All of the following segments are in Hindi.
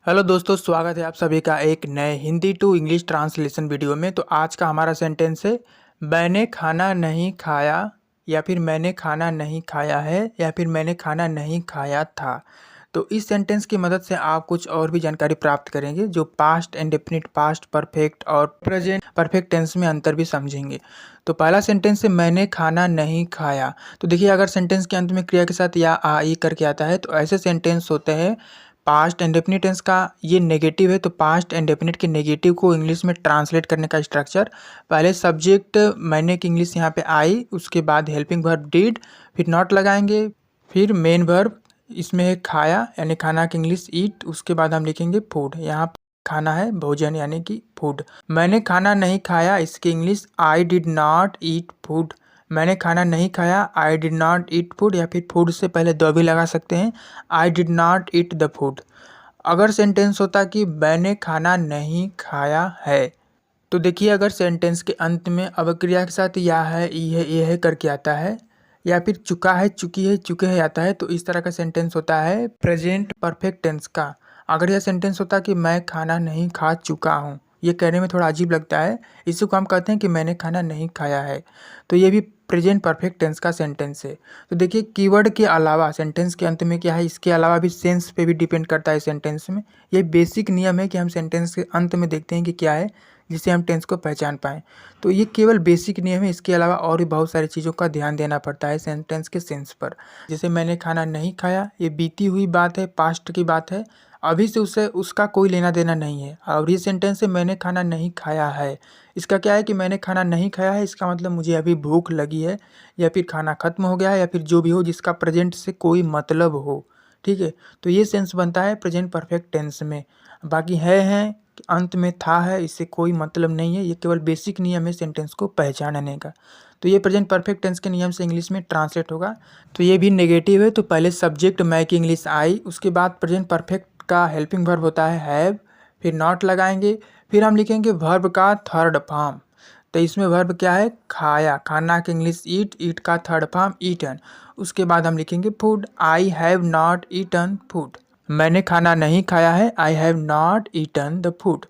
हेलो दोस्तों, स्वागत है आप सभी का एक नए Hindi to English translation video में। तो आज का हमारा सेंटेंस है मैंने खाना नहीं खाया, या फिर मैंने खाना नहीं खाया है, या फिर मैंने खाना नहीं खाया था। तो इस सेंटेंस की मदद से आप कुछ और भी जानकारी प्राप्त करेंगे, जो पास्ट इंडेफिनिट, पास्ट परफेक्ट और प्रेजेंट परफेक्ट टेंस में अंतर भी समझेंगे। तो पहला सेंटेंस है मैंने खाना नहीं खाया। तो देखिए, अगर सेंटेंस के अंत में क्रिया के साथ या आ ई करके आता है तो ऐसे सेंटेंस होते हैं। पास्ट इंडेफिनिट टेंस का ये नेगेटिव है, तो पास्ट इंडेफिनिट के नेगेटिव को इंग्लिश में ट्रांसलेट करने का स्ट्रक्चर, पहले सब्जेक्ट मैंने की इंग्लिश यहाँ पे आई, उसके बाद हेल्पिंग वर्ब डिड, फिर नॉट लगाएंगे, फिर मेन वर्ब इसमें है खाया यानी खाना की इंग्लिश ईट, उसके बाद हम लिखेंगे फूड। यहाँ खाना है भोजन यानी कि फूड। मैंने खाना नहीं खाया, इसकी English I did not eat food. मैंने खाना नहीं खाया, I did not eat food, या फिर फूड से पहले द भी लगा सकते हैं, I did not eat the food. अगर सेंटेंस होता कि मैंने खाना नहीं खाया है, तो देखिए अगर सेंटेंस के अंत में अब क्रिया के साथ या है, ई है, ये है करके आता है, या फिर चुका है, चुकी है, चुके है आता है, तो इस तरह का सेंटेंस होता है प्रेजेंट परफेक्ट टेंस का। अगर यह सेंटेंस होता कि मैं खाना नहीं खा चुका हूँ, ये कहने में थोड़ा अजीब लगता है, इसी को हम कहते हैं कि मैंने खाना नहीं खाया है, तो ये भी प्रेजेंट परफेक्ट टेंस का सेंटेंस है। तो देखिए कीवर्ड के अलावा सेंटेंस के अंत में क्या है, इसके अलावा भी सेंस पे भी डिपेंड करता है सेंटेंस में। ये बेसिक नियम है कि हम सेंटेंस के अंत में देखते हैं कि क्या है, जिससे हम टेंस को पहचान पाएँ। तो ये केवल बेसिक नियम है, इसके अलावा और भी बहुत सारी चीज़ों का ध्यान देना पड़ता है सेंटेंस के सेंस पर। जैसे मैंने खाना नहीं खाया, ये बीती हुई बात है, पास्ट की बात है, अभी से उससे उसका कोई लेना देना नहीं है। और ये सेंटेंस है मैंने खाना नहीं खाया है, इसका क्या है कि मैंने खाना नहीं खाया है, इसका मतलब मुझे अभी भूख लगी है, या फिर खाना खत्म हो गया है, या फिर जो भी हो जिसका प्रेजेंट से कोई मतलब हो। ठीक है, तो ये सेंस बनता है प्रेजेंट परफेक्ट टेंस में। बाकी है अंत में था है, इससे कोई मतलब नहीं है, ये केवल बेसिक नियम है सेंटेंस को पहचानने का। तो ये प्रेजेंट परफेक्ट टेंस के नियम से इंग्लिश में ट्रांसलेट होगा। तो ये भी नेगेटिव है, तो पहले सब्जेक्ट मैं की इंग्लिश आई, उसके बाद प्रेजेंट परफेक्ट का हेल्पिंग वर्ब होता है हैव, फिर नॉट लगाएंगे, फिर हम लिखेंगे वर्ब का थर्ड फॉर्म। तो इसमें वर्ब क्या है, खाया, खाना की इंग्लिश ईट, ईट का थर्ड फॉर्म ईटन। उसके बाद हम लिखेंगे food, I have not eaten food. मैंने खाना नहीं खाया है, I have not eaten the food.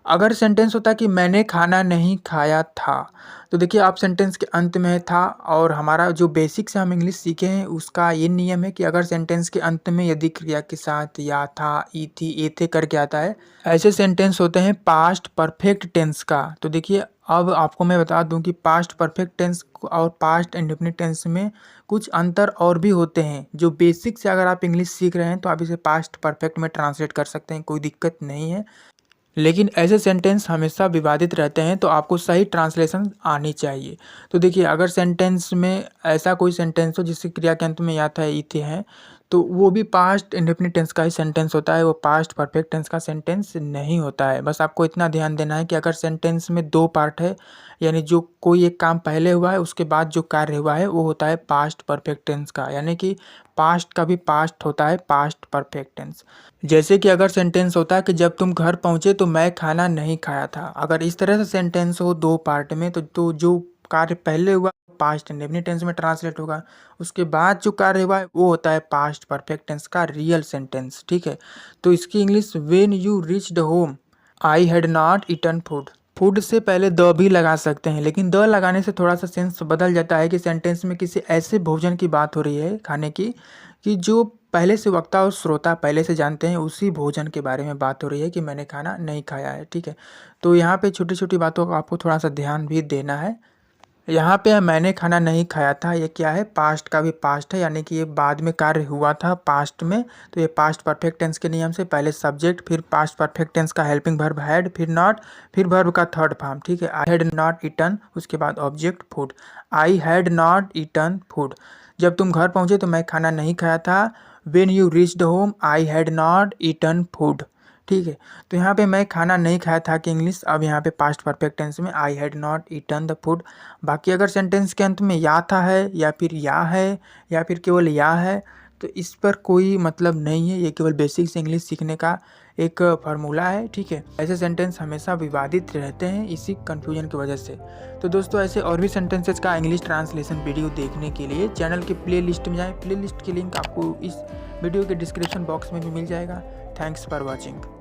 अगर सेंटेंस होता कि मैंने खाना नहीं खाया था, तो देखिए आप सेंटेंस के अंत में था, और हमारा जो बेसिक से हम इंग्लिश सीखे हैं उसका ये नियम है कि अगर सेंटेंस के अंत में यदि क्रिया के साथ या था, ई थी, ए थे करके आता है, ऐसे सेंटेंस होते हैं पास्ट परफेक्ट टेंस का। तो देखिए अब आपको मैं बता दूं कि पास्ट परफेक्ट टेंस और पास्ट इंडेफिनिट टेंस में कुछ अंतर और भी होते हैं, जो बेसिक से अगर आप इंग्लिश सीख रहे हैं तो आप इसे पास्ट परफेक्ट में ट्रांसलेट कर सकते हैं, कोई दिक्कत नहीं है। लेकिन ऐसे सेंटेंस हमेशा विवादित रहते हैं, तो आपको सही ट्रांसलेशन आनी चाहिए। तो देखिए अगर सेंटेंस में ऐसा कोई सेंटेंस हो जिसकी क्रिया के अंत में या था, ई थे हैं, तो वो भी पास्ट इंडेफिनिट टेंस का ही सेंटेंस होता है, वो पास्ट परफेक्ट टेंस का सेंटेंस नहीं होता है। बस आपको इतना ध्यान देना है कि अगर सेंटेंस में दो पार्ट है, यानी जो कोई एक काम पहले हुआ है उसके बाद जो कार्य हुआ है वो होता है पास्ट परफेक्ट टेंस का, यानी कि पास्ट का भी पास्ट होता है पास्ट परफेक्ट टेंस। जैसे कि अगर सेंटेंस होता है कि जब तुम घर पहुंचे तो मैं खाना नहीं खाया था, अगर इस तरह से सेंटेंस हो दो पार्ट में, तो जो कार्य पहले हुआ पास्ट इंडेफिनिट टेंस में ट्रांसलेट होगा, उसके बाद जो कार्य हुआ है वो होता है पास्ट परफेक्ट टेंस का रियल सेंटेंस। ठीक है, तो इसकी English when you reached home I had not eaten food. Food से पहले द भी लगा सकते हैं, लेकिन द लगाने से थोड़ा सा सेंस बदल जाता है कि सेंटेंस में किसी ऐसे भोजन की बात हो रही है, खाने की, कि जो पहले से वक्ता और श्रोता पहले से जानते हैं, उसी भोजन के बारे में बात हो रही है कि मैंने खाना नहीं खाया है। ठीक है, तो यहाँ पे छोटी छोटी बातों का आपको थोड़ा सा ध्यान भी देना है। यहाँ पे मैंने खाना नहीं खाया था, ये क्या है, पास्ट का भी पास्ट है, यानी कि ये बाद में कार्य हुआ था पास्ट में, तो ये पास्ट परफेक्ट टेंस के नियम से पहले सब्जेक्ट, फिर पास्ट परफेक्ट टेंस का हेल्पिंग वर्ब हैड, फिर नॉट, फिर वर्ब का थर्ड फॉर्म। ठीक है, आई हैड नॉट ईटन, उसके बाद object food, I had not eaten food. जब तुम घर पहुंचे तो मैं खाना नहीं खाया था, when you reached home I had not eaten food. ठीक है, तो यहाँ पे मैं खाना नहीं खाया था कि इंग्लिश, अब यहाँ पे पास्ट परफेक्ट टेंस में I had not eaten the food. बाकी अगर सेंटेंस के अंत में या था है, या फिर या है, या फिर केवल या है, तो इस पर कोई मतलब नहीं है, ये केवल बेसिक से इंग्लिश सीखने का एक फार्मूला है। ठीक है, ऐसे सेंटेंस हमेशा विवादित रहते हैं इसी कन्फ्यूजन की वजह से। तो दोस्तों ऐसे और भी सेंटेंसेस का इंग्लिश ट्रांसलेशन वीडियो देखने के लिए चैनल की प्ले लिस्ट में जाएँ, प्ले लिस्ट की लिंक आपको इस वीडियो के डिस्क्रिप्शन बॉक्स में भी मिल जाएगा। Thanks for watching.